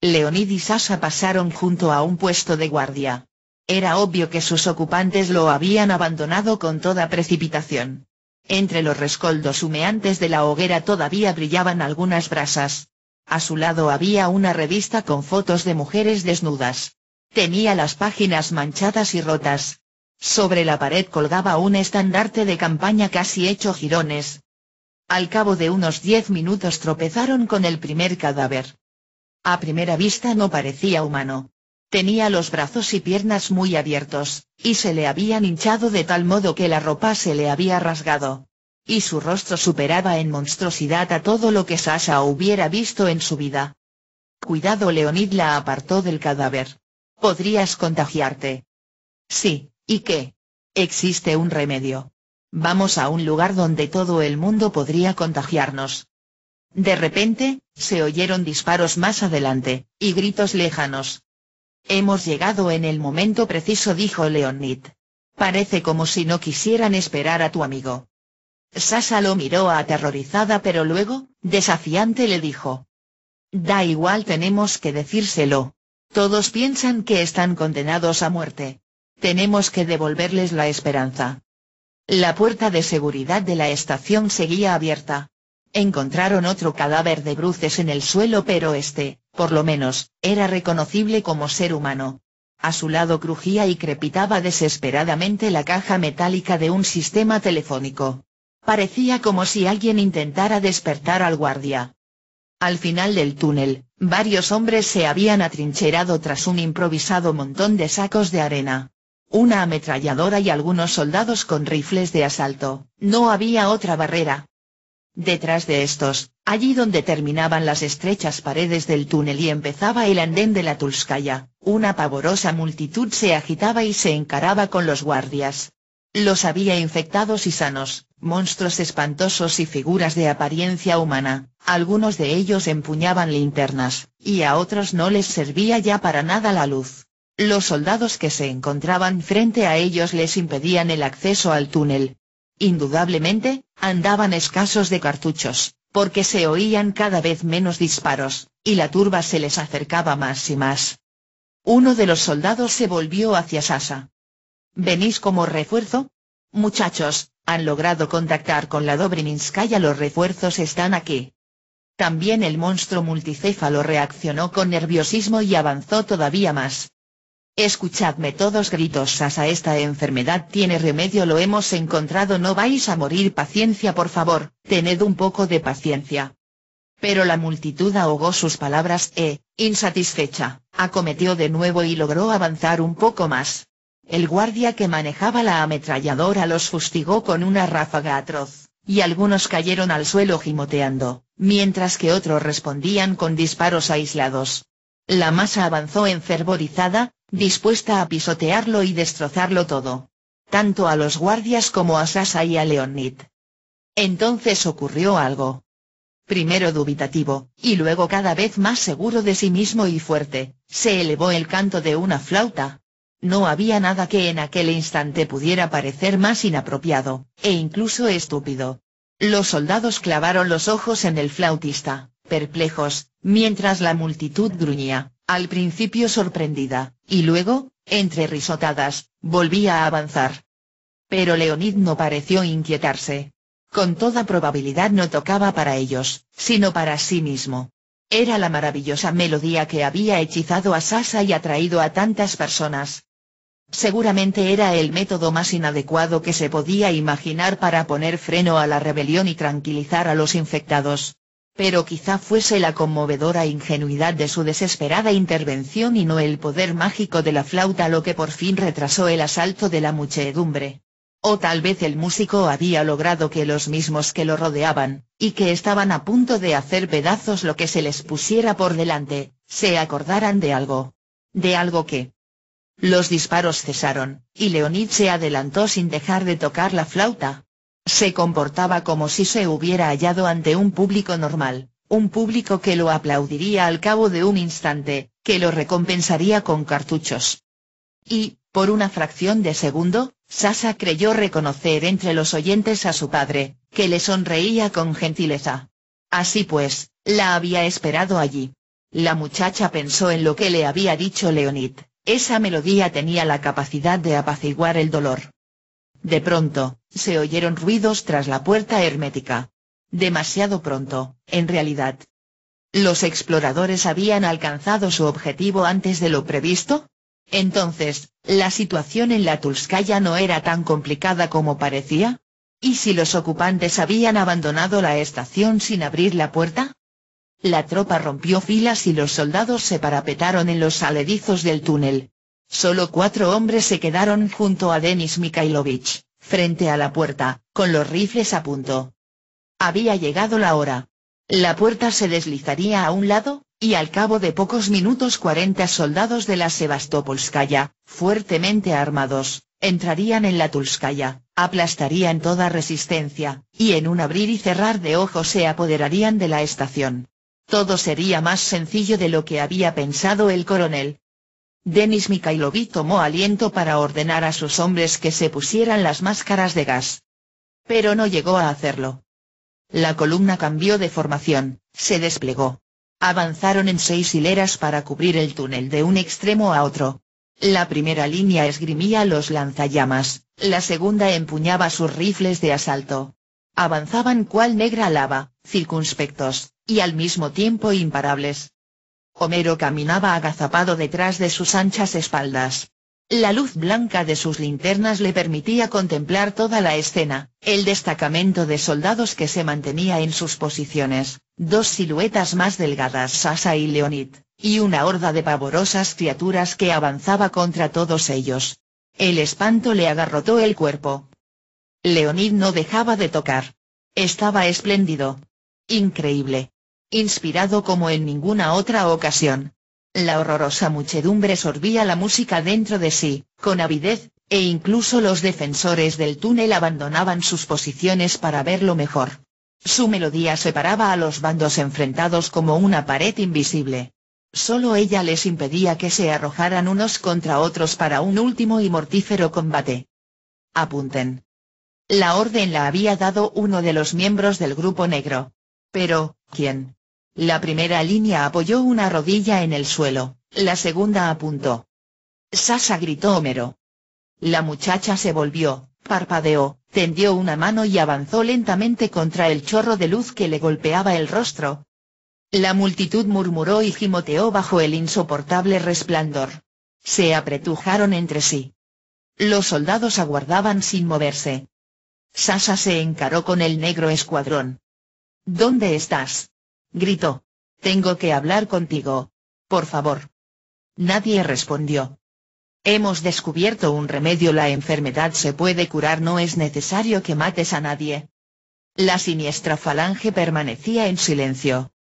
[SPEAKER 1] Leonid y Sasha pasaron junto a un puesto de guardia. Era obvio que sus ocupantes lo habían abandonado con toda precipitación. Entre los rescoldos humeantes de la hoguera todavía brillaban algunas brasas. A su lado había una revista con fotos de mujeres desnudas. Tenía las páginas manchadas y rotas. Sobre la pared colgaba un estandarte de campaña casi hecho jirones. Al cabo de unos 10 minutos tropezaron con el primer cadáver. A primera vista no parecía humano. Tenía los brazos y piernas muy abiertos, y se le habían hinchado de tal modo que la ropa se le había rasgado. Y su rostro superaba en monstruosidad a todo lo que Sasha hubiera visto en su vida. Cuidado, Leonid la apartó del cadáver. Podrías contagiarte. Sí, ¿y qué? Existe un remedio. Vamos a un lugar donde todo el mundo podría contagiarnos. De repente, se oyeron disparos más adelante, y gritos lejanos. Hemos llegado en el momento preciso, dijo Leonid. Parece como si no quisieran esperar a tu amigo. Sasha lo miró aterrorizada, pero luego, desafiante, le dijo. Da igual, tenemos que decírselo. Todos piensan que están condenados a muerte. Tenemos que devolverles la esperanza. La puerta de seguridad de la estación seguía abierta. Encontraron otro cadáver de bruces en el suelo, pero por lo menos, era reconocible como ser humano. A su lado crujía y crepitaba desesperadamente la caja metálica de un sistema telefónico. Parecía como si alguien intentara despertar al guardia. Al final del túnel, varios hombres se habían atrincherado tras un improvisado montón de sacos de arena. Una ametralladora y algunos soldados con rifles de asalto. No había otra barrera. Detrás de estos, allí donde terminaban las estrechas paredes del túnel y empezaba el andén de la Tulskaya, una pavorosa multitud se agitaba y se encaraba con los guardias. Los había infectados y sanos, monstruos espantosos y figuras de apariencia humana. Algunos de ellos empuñaban linternas, y a otros no les servía ya para nada la luz. Los soldados que se encontraban frente a ellos les impedían el acceso al túnel. Indudablemente, andaban escasos de cartuchos, porque se oían cada vez menos disparos, y la turba se les acercaba más y más. Uno de los soldados se volvió hacia Sasha. ¿Venís como refuerzo? Muchachos, han logrado contactar con la Dobrinskaya, los refuerzos están aquí. También el monstruo multicéfalo reaccionó con nerviosismo y avanzó todavía más. Escuchadme todos, gritó Sasha, esta enfermedad tiene remedio, lo hemos encontrado, no vais a morir, paciencia por favor, tened un poco de paciencia. Pero la multitud ahogó sus palabras insatisfecha, acometió de nuevo y logró avanzar un poco más. El guardia que manejaba la ametralladora los fustigó con una ráfaga atroz, y algunos cayeron al suelo gimoteando, mientras que otros respondían con disparos aislados. La masa avanzó enfervorizada, dispuesta a pisotearlo y destrozarlo todo. Tanto a los guardias como a Sasha y a Leonid. Entonces ocurrió algo. Primero dubitativo, y luego cada vez más seguro de sí mismo y fuerte, se elevó el canto de una flauta. No había nada que en aquel instante pudiera parecer más inapropiado, e incluso estúpido. Los soldados clavaron los ojos en el flautista, perplejos, mientras la multitud gruñía, al principio sorprendida, y luego, entre risotadas, volvía a avanzar. Pero Leonid no pareció inquietarse. Con toda probabilidad no tocaba para ellos, sino para sí mismo. Era la maravillosa melodía que había hechizado a Sasha y atraído a tantas personas. Seguramente era el método más inadecuado que se podía imaginar para poner freno a la rebelión y tranquilizar a los infectados. Pero quizá fuese la conmovedora ingenuidad de su desesperada intervención y no el poder mágico de la flauta lo que por fin retrasó el asalto de la muchedumbre. O tal vez el músico había logrado que los mismos que lo rodeaban, y que estaban a punto de hacer pedazos lo que se les pusiera por delante, se acordaran de algo. De algo que. Los disparos cesaron, y Leonid se adelantó sin dejar de tocar la flauta. Se comportaba como si se hubiera hallado ante un público normal, un público que lo aplaudiría al cabo de un instante, que lo recompensaría con cartuchos. Y, por una fracción de segundo, Sasha creyó reconocer entre los oyentes a su padre, que le sonreía con gentileza. Así pues, la había esperado allí. La muchacha pensó en lo que le había dicho Leonid, esa melodía tenía la capacidad de apaciguar el dolor. De pronto, se oyeron ruidos tras la puerta hermética. Demasiado pronto, en realidad. ¿Los exploradores habían alcanzado su objetivo antes de lo previsto? Entonces, ¿la situación en la Tulskaya no era tan complicada como parecía? ¿Y si los ocupantes habían abandonado la estación sin abrir la puerta? La tropa rompió filas y los soldados se parapetaron en los aledizos del túnel. Solo 4 hombres se quedaron junto a Denis Mikhailovich, frente a la puerta, con los rifles a punto. Había llegado la hora. La puerta se deslizaría a un lado, y al cabo de pocos minutos 40 soldados de la Sebastopolskaya, fuertemente armados, entrarían en la Tulskaya, aplastarían toda resistencia, y en un abrir y cerrar de ojos se apoderarían de la estación. Todo sería más sencillo de lo que había pensado el coronel. Denis Mikhailovich tomó aliento para ordenar a sus hombres que se pusieran las máscaras de gas. Pero no llegó a hacerlo. La columna cambió de formación, se desplegó. Avanzaron en 6 hileras para cubrir el túnel de un extremo a otro. La primera línea esgrimía los lanzallamas, la segunda empuñaba sus rifles de asalto. Avanzaban cual negra lava, circunspectos, y al mismo tiempo imparables. Homero caminaba agazapado detrás de sus anchas espaldas. La luz blanca de sus linternas le permitía contemplar toda la escena, el destacamento de soldados que se mantenía en sus posiciones, 2 siluetas más delgadas Sasha y Leonid, y una horda de pavorosas criaturas que avanzaba contra todos ellos. El espanto le agarrotó el cuerpo. Leonid no dejaba de tocar. Estaba espléndido. Increíble. Inspirado como en ninguna otra ocasión. La horrorosa muchedumbre sorbía la música dentro de sí, con avidez, e incluso los defensores del túnel abandonaban sus posiciones para verlo mejor. Su melodía separaba a los bandos enfrentados como una pared invisible. Solo ella les impedía que se arrojaran unos contra otros para un último y mortífero combate. Apunten. La orden la había dado uno de los miembros del grupo negro. Pero, ¿quién? La primera línea apoyó una rodilla en el suelo, la segunda apuntó. Sasha, gritó Homero. La muchacha se volvió, parpadeó, tendió una mano y avanzó lentamente contra el chorro de luz que le golpeaba el rostro. La multitud murmuró y gimoteó bajo el insoportable resplandor. Se apretujaron entre sí. Los soldados aguardaban sin moverse. Sasha se encaró con el negro escuadrón. ¿Dónde estás? Gritó. Tengo que hablar contigo. Por favor. Nadie respondió. Hemos descubierto un remedio. La enfermedad se puede curar. No es necesario que mates a nadie. La siniestra falange permanecía en silencio.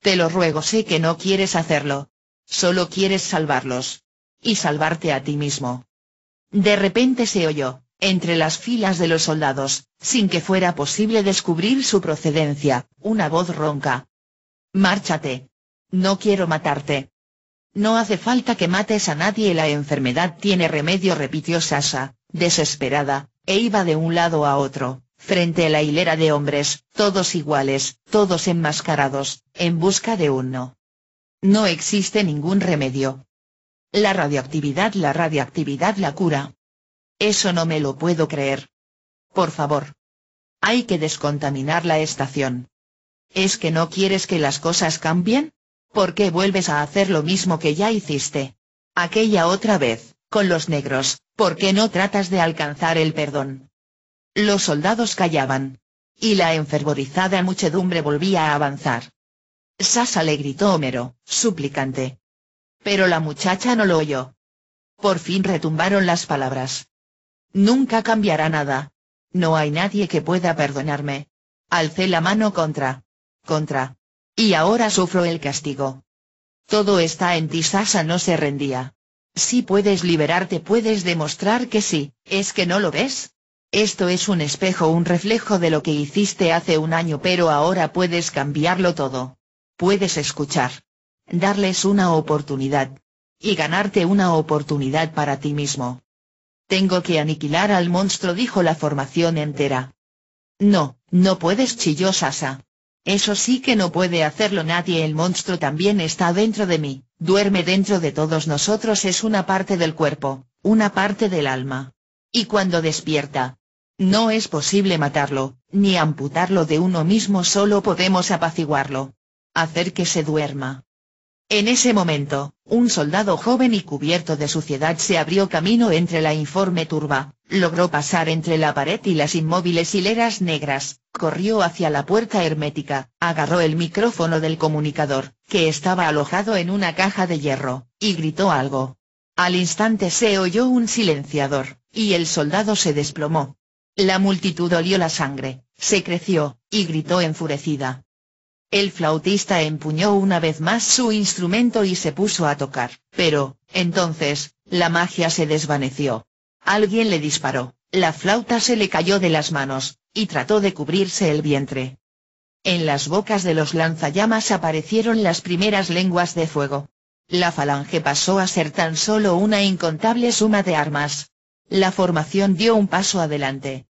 [SPEAKER 1] Te lo ruego, sé que no quieres hacerlo. Solo quieres salvarlos. Y salvarte a ti mismo. De repente se oyó, entre las filas de los soldados, sin que fuera posible descubrir su procedencia, una voz ronca. Márchate. No quiero matarte. No hace falta que mates a nadie. La enfermedad tiene remedio, repitió Sasha, desesperada, e iba de un lado a otro, frente a la hilera de hombres, todos iguales, todos enmascarados, en busca de uno. No existe ningún remedio. La radioactividad, la cura. Eso no me lo puedo creer. Por favor. Hay que descontaminar la estación. ¿Es que no quieres que las cosas cambien? ¿Por qué vuelves a hacer lo mismo que ya hiciste? Aquella otra vez, con los negros, ¿por qué no tratas de alcanzar el perdón? Los soldados callaban. Y la enfervorizada muchedumbre volvía a avanzar. Sasha, le gritó Homero, suplicante. Pero la muchacha no lo oyó. Por fin retumbaron las palabras. Nunca cambiará nada. No hay nadie que pueda perdonarme. Alcé la mano contra. Y ahora sufro el castigo. Todo está en ti. Sasha no se rendía. Si puedes liberarte, puedes demostrar que sí. ¿Es que no lo ves? Esto es un espejo, un reflejo de lo que hiciste hace un año, pero ahora puedes cambiarlo todo. Puedes escuchar. Darles una oportunidad. Y ganarte una oportunidad para ti mismo. Tengo que aniquilar al monstruo, dijo la formación entera. No, no puedes, chilló Sasha. Eso sí que no puede hacerlo nadie. El monstruo también está dentro de mí, duerme dentro de todos nosotros, es una parte del cuerpo, una parte del alma. Y cuando despierta, no es posible matarlo, ni amputarlo de uno mismo, solo podemos apaciguarlo. Hacer que se duerma. En ese momento, un soldado joven y cubierto de suciedad se abrió camino entre la informe turba, logró pasar entre la pared y las inmóviles hileras negras, corrió hacia la puerta hermética, agarró el micrófono del comunicador, que estaba alojado en una caja de hierro, y gritó algo. Al instante se oyó un silenciador, y el soldado se desplomó. La multitud olió la sangre, se creció, y gritó enfurecida. El flautista empuñó una vez más su instrumento y se puso a tocar, pero, entonces, la magia se desvaneció. Alguien le disparó, la flauta se le cayó de las manos, y trató de cubrirse el vientre. En las bocas de los lanzallamas aparecieron las primeras lenguas de fuego. La falange pasó a ser tan solo una incontable suma de armas. La formación dio un paso adelante.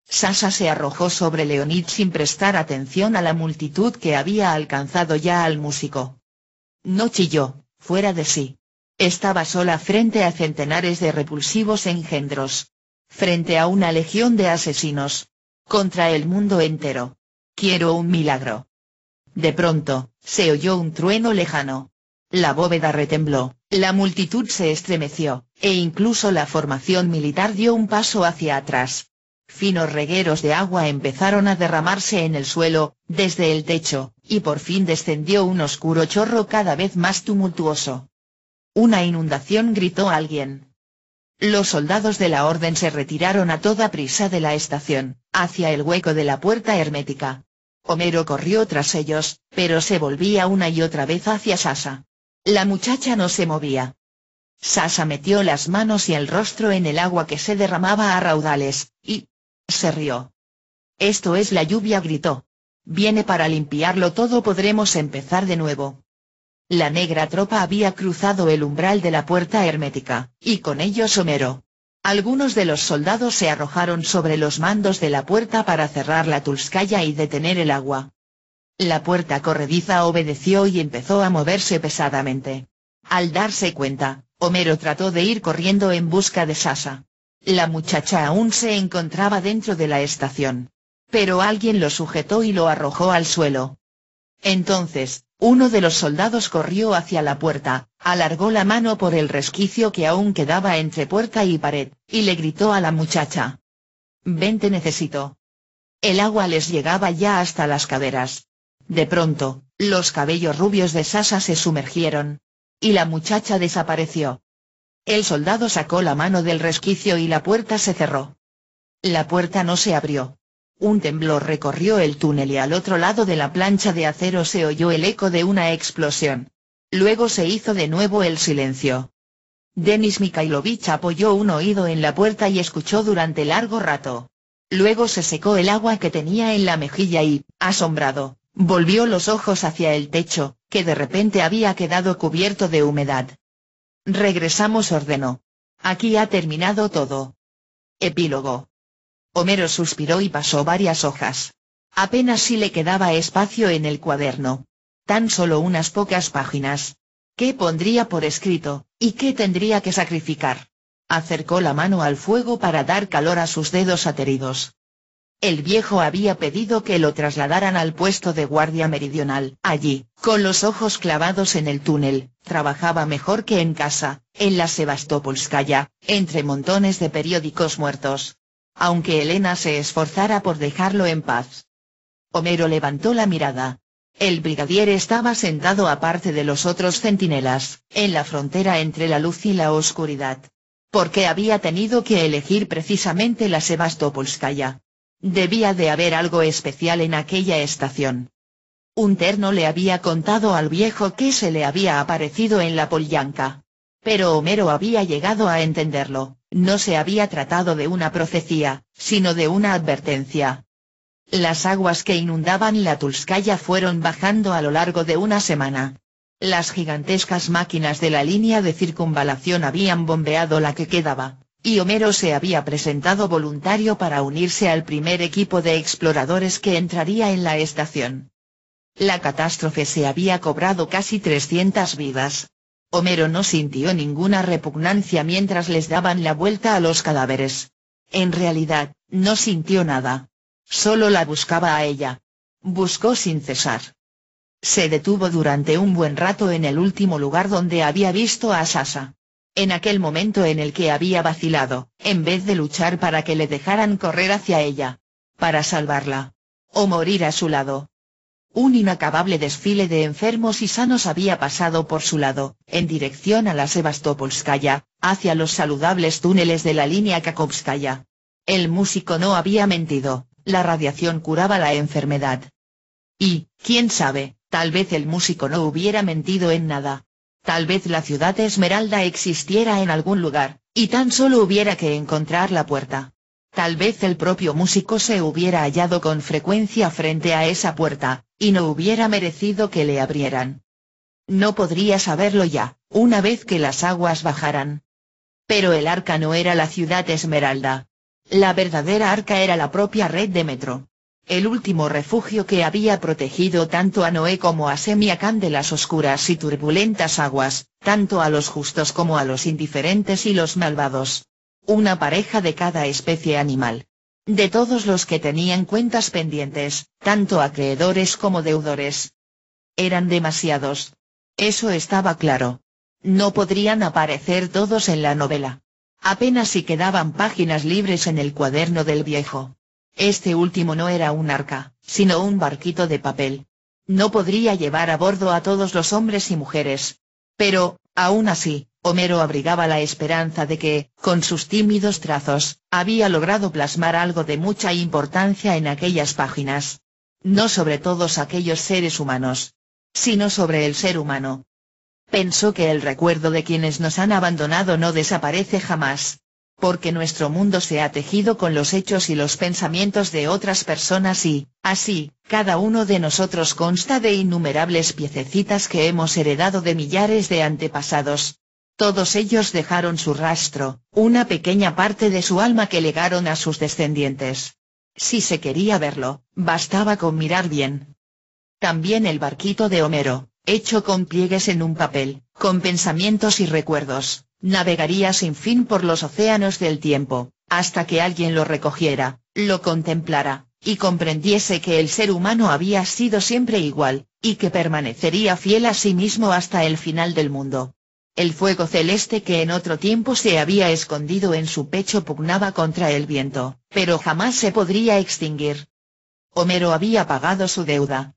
[SPEAKER 1] Sasha se arrojó sobre Leonid sin prestar atención a la multitud que había alcanzado ya al músico. No chilló, fuera de sí. Estaba sola frente a centenares de repulsivos engendros. Frente a una legión de asesinos. Contra el mundo entero. Quiero un milagro. De pronto, se oyó un trueno lejano. La bóveda retembló, la multitud se estremeció, e incluso la formación militar dio un paso hacia atrás. Finos regueros de agua empezaron a derramarse en el suelo, desde el techo, y por fin descendió un oscuro chorro cada vez más tumultuoso. ¡Una inundación!, gritó alguien. Los soldados de la orden se retiraron a toda prisa de la estación, hacia el hueco de la puerta hermética. Homero corrió tras ellos, pero se volvía una y otra vez hacia Sasha. La muchacha no se movía. Sasha metió las manos y el rostro en el agua que se derramaba a raudales, y se rió. «Esto es la lluvia», gritó. «Viene para limpiarlo todo, podremos empezar de nuevo». La negra tropa había cruzado el umbral de la puerta hermética, y con ellos Homero. Algunos de los soldados se arrojaron sobre los mandos de la puerta para cerrar la Tulskaya y detener el agua. La puerta corrediza obedeció y empezó a moverse pesadamente. Al darse cuenta, Homero trató de ir corriendo en busca de Sasha. La muchacha aún se encontraba dentro de la estación. Pero alguien lo sujetó y lo arrojó al suelo. Entonces, uno de los soldados corrió hacia la puerta, alargó la mano por el resquicio que aún quedaba entre puerta y pared, y le gritó a la muchacha. «Ven, te necesito». El agua les llegaba ya hasta las caderas. De pronto, los cabellos rubios de Sasha se sumergieron. Y la muchacha desapareció. El soldado sacó la mano del resquicio y la puerta se cerró. La puerta no se abrió. Un temblor recorrió el túnel y al otro lado de la plancha de acero se oyó el eco de una explosión. Luego se hizo de nuevo el silencio. Denis Mikhailovich apoyó un oído en la puerta y escuchó durante largo rato. Luego se secó el agua que tenía en la mejilla y, asombrado, volvió los ojos hacia el techo, que de repente había quedado cubierto de humedad. «Regresamos», ordenó. «Aquí ha terminado todo». Epílogo. Homero suspiró y pasó varias hojas. Apenas si le quedaba espacio en el cuaderno. Tan solo unas pocas páginas. ¿Qué pondría por escrito, y qué tendría que sacrificar? Acercó la mano al fuego para dar calor a sus dedos ateridos. El viejo había pedido que lo trasladaran al puesto de guardia meridional. Allí, con los ojos clavados en el túnel, trabajaba mejor que en casa, en la Sebastopolskaya, entre montones de periódicos muertos. Aunque Elena se esforzara por dejarlo en paz. Homero levantó la mirada. El brigadier estaba sentado aparte de los otros centinelas, en la frontera entre la luz y la oscuridad. ¿Por qué había tenido que elegir precisamente la Sebastopolskaya? Debía de haber algo especial en aquella estación. Un terno le había contado al viejo que se le había aparecido en la Polyanka. Pero Homero había llegado a entenderlo, no se había tratado de una profecía, sino de una advertencia. Las aguas que inundaban la Tulskaya fueron bajando a lo largo de una semana. Las gigantescas máquinas de la línea de circunvalación habían bombeado la que quedaba, y Homero se había presentado voluntario para unirse al primer equipo de exploradores que entraría en la estación. La catástrofe se había cobrado casi 300 vidas. Homero no sintió ninguna repugnancia mientras les daban la vuelta a los cadáveres. En realidad, no sintió nada. Solo la buscaba a ella. Buscó sin cesar. Se detuvo durante un buen rato en el último lugar donde había visto a Sasha. En aquel momento en el que había vacilado, en vez de luchar para que le dejaran correr hacia ella. Para salvarla. O morir a su lado. Un inacabable desfile de enfermos y sanos había pasado por su lado, en dirección a la Sebastopolskaya, hacia los saludables túneles de la línea Kakhovskaya. El músico no había mentido, la radiación curaba la enfermedad. Y, quién sabe, tal vez el músico no hubiera mentido en nada. Tal vez la ciudad Esmeralda existiera en algún lugar, y tan solo hubiera que encontrar la puerta. Tal vez el propio músico se hubiera hallado con frecuencia frente a esa puerta, y no hubiera merecido que le abrieran. No podría saberlo ya, una vez que las aguas bajaran. Pero el arca no era la ciudad Esmeralda. La verdadera arca era la propia red de metro. El último refugio que había protegido tanto a Noé como a Semiakán de las oscuras y turbulentas aguas, tanto a los justos como a los indiferentes y los malvados. Una pareja de cada especie animal. De todos los que tenían cuentas pendientes, tanto acreedores como deudores. Eran demasiados. Eso estaba claro. No podrían aparecer todos en la novela. Apenas si quedaban páginas libres en el cuaderno del viejo. Este último no era un arca, sino un barquito de papel. No podría llevar a bordo a todos los hombres y mujeres. Pero, aún así, Homero abrigaba la esperanza de que, con sus tímidos trazos, había logrado plasmar algo de mucha importancia en aquellas páginas. No sobre todos aquellos seres humanos, sino sobre el ser humano. Pensó que el recuerdo de quienes nos han abandonado no desaparece jamás. Porque nuestro mundo se ha tejido con los hechos y los pensamientos de otras personas y, así, cada uno de nosotros consta de innumerables piececitas que hemos heredado de millares de antepasados. Todos ellos dejaron su rastro, una pequeña parte de su alma que legaron a sus descendientes. Si se quería verlo, bastaba con mirar bien. También el barquito de Homero, hecho con pliegues en un papel, con pensamientos y recuerdos, navegaría sin fin por los océanos del tiempo, hasta que alguien lo recogiera, lo contemplara, y comprendiese que el ser humano había sido siempre igual, y que permanecería fiel a sí mismo hasta el final del mundo. El fuego celeste que en otro tiempo se había escondido en su pecho pugnaba contra el viento, pero jamás se podría extinguir. Homero había pagado su deuda.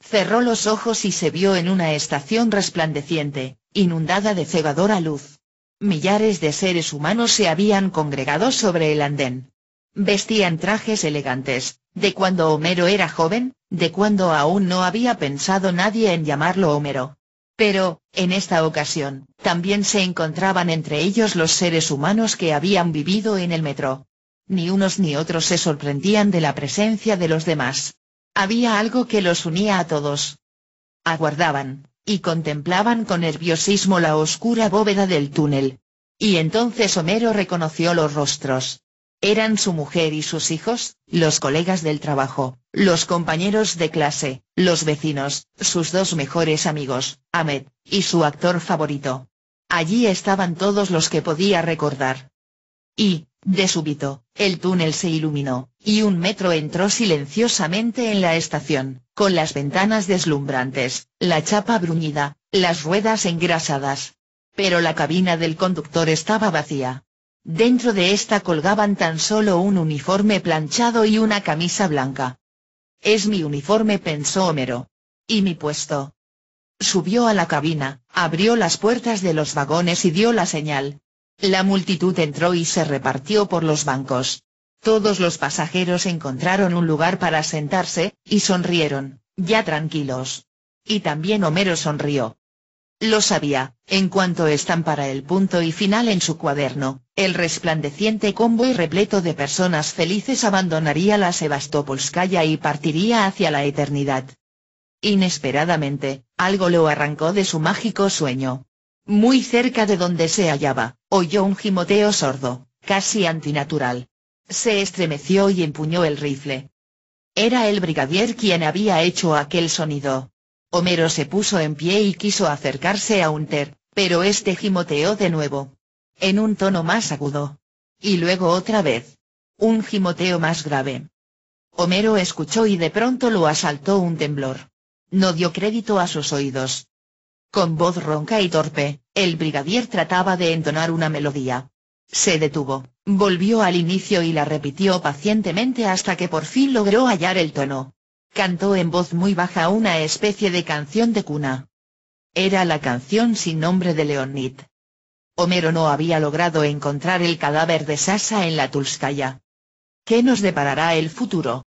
[SPEAKER 1] Cerró los ojos y se vio en una estación resplandeciente, inundada de cegadora luz. Millares de seres humanos se habían congregado sobre el andén. Vestían trajes elegantes, de cuando Homero era joven, de cuando aún no había pensado nadie en llamarlo Homero. Pero, en esta ocasión, también se encontraban entre ellos los seres humanos que habían vivido en el metro. Ni unos ni otros se sorprendían de la presencia de los demás. Había algo que los unía a todos. Aguardaban, y contemplaban con nerviosismo la oscura bóveda del túnel. Y entonces Homero reconoció los rostros. Eran su mujer y sus hijos, los colegas del trabajo, los compañeros de clase, los vecinos, sus dos mejores amigos, Ahmed, y su actor favorito. Allí estaban todos los que podía recordar. Y, de súbito, el túnel se iluminó, y un metro entró silenciosamente en la estación, con las ventanas deslumbrantes, la chapa bruñida, las ruedas engrasadas. Pero la cabina del conductor estaba vacía. Dentro de esta colgaban tan solo un uniforme planchado y una camisa blanca. Es mi uniforme, pensó Homero. ¿Y mi puesto? Subió a la cabina, abrió las puertas de los vagones y dio la señal. La multitud entró y se repartió por los bancos. Todos los pasajeros encontraron un lugar para sentarse, y sonrieron, ya tranquilos. Y también Homero sonrió. Lo sabía, en cuanto estampara el punto y final en su cuaderno, el resplandeciente convoy repleto de personas felices abandonaría la Sebastopolskaya y partiría hacia la eternidad. Inesperadamente, algo lo arrancó de su mágico sueño. Muy cerca de donde se hallaba, oyó un gimoteo sordo, casi antinatural. Se estremeció y empuñó el rifle. Era el brigadier quien había hecho aquel sonido. Homero se puso en pie y quiso acercarse a Hunter, pero este gimoteó de nuevo. En un tono más agudo. Y luego otra vez. Un gimoteo más grave. Homero escuchó y de pronto lo asaltó un temblor. No dio crédito a sus oídos. Con voz ronca y torpe, el brigadier trataba de entonar una melodía. Se detuvo, volvió al inicio y la repitió pacientemente hasta que por fin logró hallar el tono. Cantó en voz muy baja una especie de canción de cuna. Era la canción sin nombre de Leonid. Homero no había logrado encontrar el cadáver de Sasha en la Tulskaya. ¿Qué nos deparará el futuro?